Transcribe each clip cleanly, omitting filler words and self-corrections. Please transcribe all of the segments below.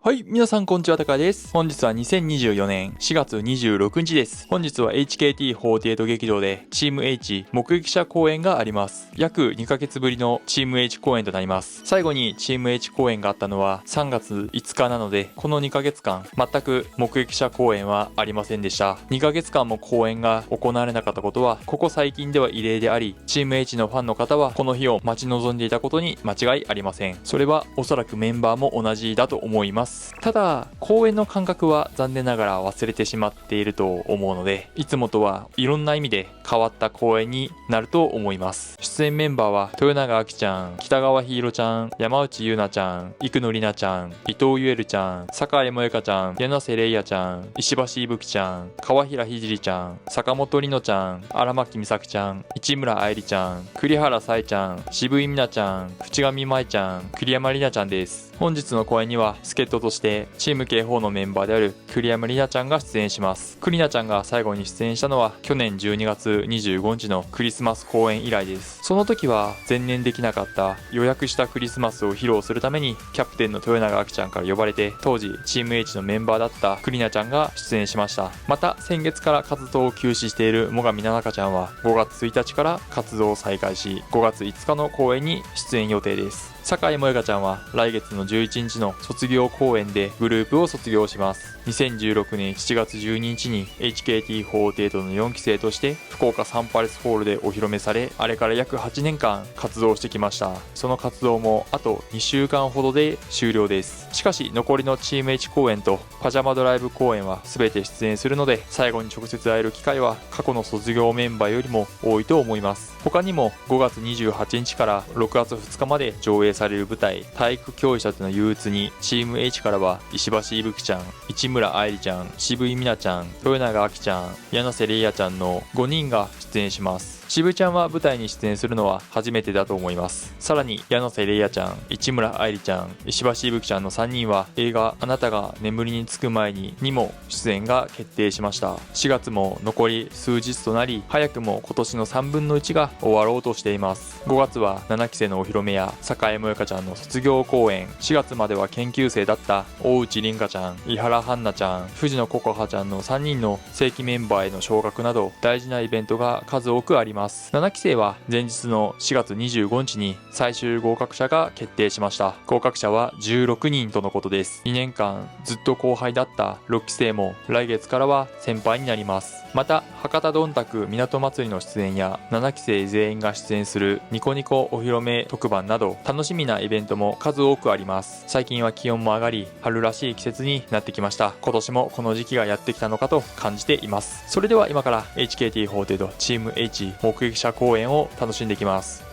はい、皆さんこんにちは、たかです。本日は2024年4月26日です。本日は HKT48 劇場でチーム H 目撃者公演があります。約2ヶ月ぶりのチーム H 公演となります。最後にチーム H 公演があったのは3月5日なので、この2ヶ月間全く目撃者公演はありませんでした。2ヶ月間も公演が行われなかったことはここ最近では異例であり、チーム H のファンの方はこの日を待ち望んでいたことに間違いありません。それはおそらくメンバーも同じだと思います。ただ公演の感覚は残念ながら忘れてしまっていると思うので、いつもとはいろんな意味で変わった公演になると思います。出演メンバーは豊永あきちゃん、北川ひいろちゃん、山内優奈ちゃん、生野里奈ちゃん、伊藤ゆえるちゃん、坂井萌香ちゃん、柳瀬玲也ちゃん、石橋いぶきちゃん、川平ひじりちゃん、坂本里乃ちゃん、荒牧美咲ちゃん、市村愛理ちゃん、栗原さえちゃん、渋井美奈ちゃん、淵上舞ちゃん、栗山里奈ちゃんです。本日の公演には助っ人としてチーム K4 のメンバーである栗山里奈ちゃんが出演します。栗奈ちゃんが最後に出演したのは去年12月25日のクリスマス公演以来です。その時は前年できなかった予約したクリスマスを披露するためにキャプテンの豊永あきちゃんから呼ばれて、当時チーム H のメンバーだった栗奈ちゃんが出演しました。また先月から活動を休止している最上奈々香ちゃんは5月1日から活動を再開し、5月5日の公演に出演予定です。坂井萌香ちゃんは来月の11日の卒業公演でグループを卒業します。2016年7月12日に HKT48 の4期生として福岡サンパレスホールでお披露目され、あれから約8年間活動してきました。その活動もあと2週間ほどで終了です。しかし残りのチーム H 公演とパジャマドライブ公演は全て出演するので、最後に直接会える機会は過去の卒業メンバーよりも多いと思います。他にも5月28日から6月2日まで上映される舞台体育教師たちの憂鬱に、チーム H からは石橋いぶきちゃん、市村愛理ちゃん、渋井美奈ちゃん、豊永あきちゃん、柳瀬玲也ちゃんの5人が出演します。渋ちゃんは舞台に出演するのは初めてだと思います。さらに柳瀬玲也ちゃん、市村愛理ちゃん、石橋いぶきちゃんの3人は映画あなたが眠りにつく前にも出演が決定しました。4月も残り数日となり、早くも今年の3分の1が終わろうとしています。5月は7期生のお披露目や坂井萌香ちゃんの卒業公演、4月までは研究生だった大内凛香ちゃん、井原杏奈ちゃん、藤野ココハちゃんの3人の正規メンバーへの昇格など大事なイベントが数多くあります。7期生は前日の4月25日に最終合格者が決定しました。合格者は16人とのことです。2年間ずっと後輩だった6期生も来月からは先輩になります。また博多どんたく港祭りの出演や7期生全員が出演するニコニコお披露目特番など楽しみなイベントも数多くあります。最近は気温も上がり春らしい季節になってきました。今年もこの時期がやってきたのかと感じています。それでは今から HKT48 チーム H 目撃者公演を楽しんでいきます。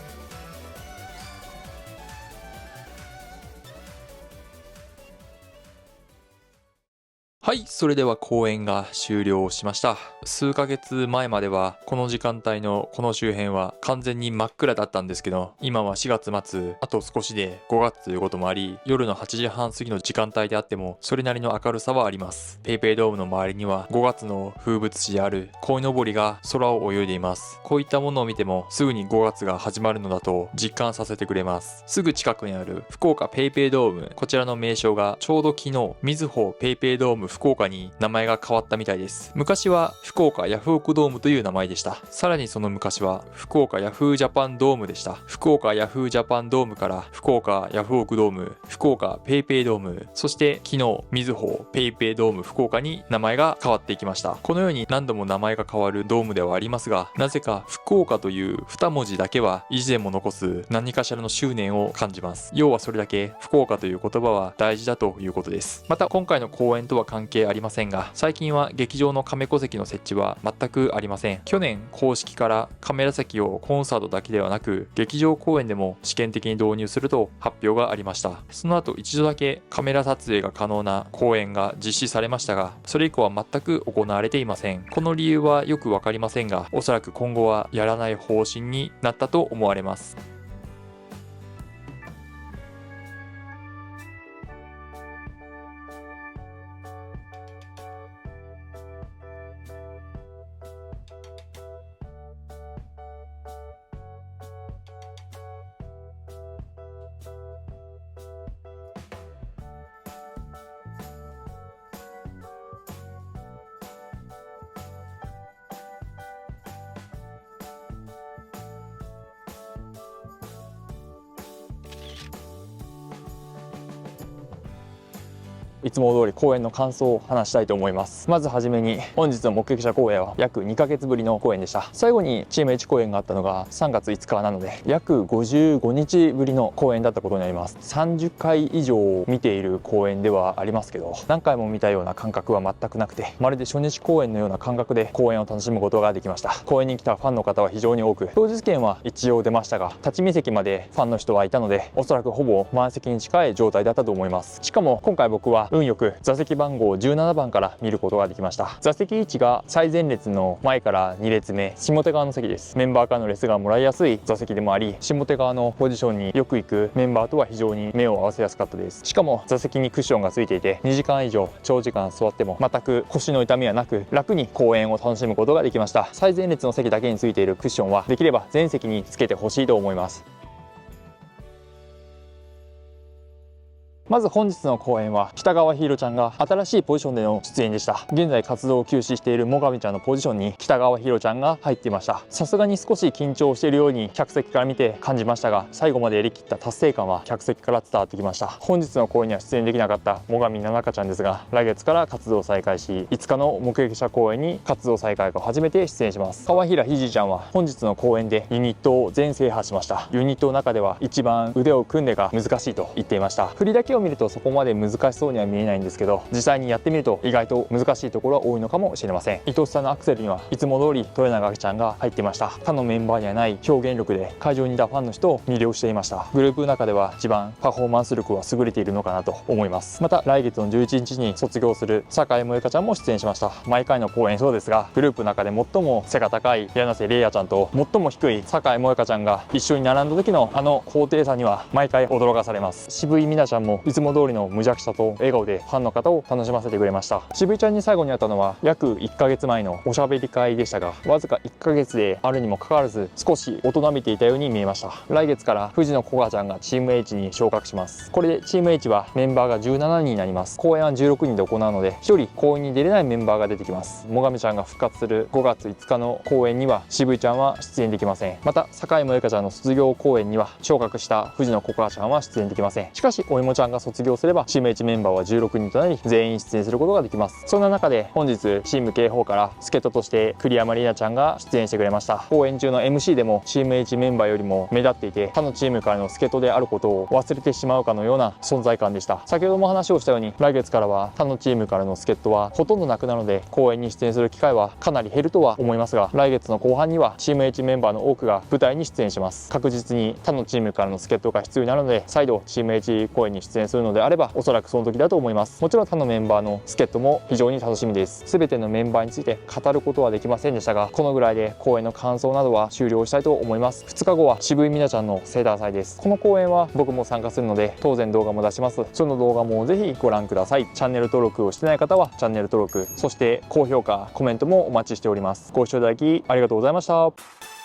はい、それでは公演が終了しました。数ヶ月前まではこの時間帯のこの周辺は完全に真っ暗だったんですけど、今は4月末、あと少しで5月ということもあり、夜の8時半過ぎの時間帯であってもそれなりの明るさはあります。ペイペイドームの周りには5月の風物詩である鯉のぼりが空を泳いでいます。こういったものを見てもすぐに5月が始まるのだと実感させてくれます。すぐ近くにある福岡ペイペイドーム、こちらの名称がちょうど昨日みずほペイペイドーム福岡に名前が変わったみたいです。昔は福岡ヤフオクドームという名前でした。さらにその昔は福岡ヤフージャパンドームでした。福岡ヤフージャパンドームから福岡ヤフオクドーム、福岡ペイペイドーム、そして昨日みずほペイペイドーム福岡に名前が変わっていきました。このように何度も名前が変わるドームではありますが、なぜか福岡という2文字だけは意地でも残す何かしらの執念を感じます。要はそれだけ福岡という言葉は大事だということです。また今回の公演とは関係ありませんが、最近は劇場のカメコ席の設置は全くありません。去年公式からカメラ席をコンサートだけではなく劇場公演でも試験的に導入すると発表がありました。その後一度だけカメラ撮影が可能な公演が実施されましたが、それ以降は全く行われていません。この理由はよくわかりませんが、おそらく今後はやらない方針になったと思われます。いつも通り公演の感想を話したいと思います。まずはじめに本日の目撃者公演は約2ヶ月ぶりの公演でした。最後にチーム H 公演があったのが3月5日なので約55日ぶりの公演だったことになります。30回以上見ている公演ではありますけど、何回も見たような感覚は全くなくて、まるで初日公演のような感覚で公演を楽しむことができました。公演に来たファンの方は非常に多く、当日券は一応出ましたが立ち見席までファンの人はいたので、おそらくほぼ満席に近い状態だったと思います。しかも今回僕は運よく座席番号17番から見ることができました。座席位置が最前列の前から2列目、下手側の席です。メンバーからのレスがもらいやすい座席でもあり、下手側のポジションによく行くメンバーとは非常に目を合わせやすかったです。しかも座席にクッションがついていて、2時間以上長時間座っても全く腰の痛みはなく、楽に公演を楽しむことができました。最前列の席だけについているクッションはできれば全席につけてほしいと思います。まず本日の公演は北川ひいろちゃんが新しいポジションでの出演でした。現在活動を休止しているもがみちゃんのポジションに北川ひいろちゃんが入っていました。さすがに少し緊張しているように客席から見て感じましたが、最後までやりきった達成感は客席から伝わってきました。本日の公演には出演できなかったもがみななかちゃんですが、来月から活動を再開し、5日の目撃者公演に活動再開後初めて出演します。川平ひじちゃんは本日の公演でユニットを全制覇しました。ユニットの中では一番腕を組んでが難しいと言っていました。振りだけを見るとそこまで難しそうには見えないんですけど、実際にやってみると意外と難しいところは多いのかもしれません。愛しさのアクセルにはいつも通り豊永ちゃんが入っていました。他のメンバーにはない表現力で会場にいたファンの人を魅了していました。グループの中では一番パフォーマンス力は優れているのかなと思います。また来月の11日に卒業する酒井萌香ちゃんも出演しました。毎回の公演そうですが、グループの中で最も背が高い柳瀬玲也ちゃんと最も低い酒井萌香ちゃんが一緒に並んだ時のあの高低差には毎回驚かされます。渋井美奈ちゃんもいつも通りの無邪気さと笑顔でファンの方を楽しませてくれました。渋井ちゃんに最後に会ったのは約1ヶ月前のおしゃべり会でしたが、わずか1ヶ月であるにもかかわらず少し大人びていたように見えました。来月から藤野小賀ちゃんがチーム H に昇格します。これでチーム H はメンバーが17人になります。公演は16人で行うので1人公演に出れないメンバーが出てきます。もがみちゃんが復活する5月5日の公演には渋井ちゃんは出演できません。また坂井萌香ちゃんの卒業公演には昇格した藤野小賀ちゃんは出演できません。しかしおいもちゃんが卒業すればチーム H メンバーは16人となり全員出演することができます。そんな中で本日チーム K4 から助っ人として栗山里奈ちゃんが出演してくれました。公演中の MC でもチーム H メンバーよりも目立っていて、他のチームからの助っ人であることを忘れてしまうかのような存在感でした。先ほども話をしたように来月からは他のチームからの助っ人はほとんどなくなるので、公演に出演する機会はかなり減るとは思いますが、来月の後半にはチーム H メンバーの多くが舞台に出演します。確実に他のチームからの助っ人が必要になるので、再度チーム H 公演に出演するのであればおそらくその時だと思います。もちろん他のメンバーの助っ人も非常に楽しみです。全てのメンバーについて語ることはできませんでしたが、このぐらいで公演の感想などは終了したいと思います。2日後は渋井美奈ちゃんの生誕祭です。この公演は僕も参加するので当然動画も出します。その動画もぜひご覧ください。チャンネル登録をしてない方はチャンネル登録、そして高評価コメントもお待ちしております。ご視聴いただきありがとうございました。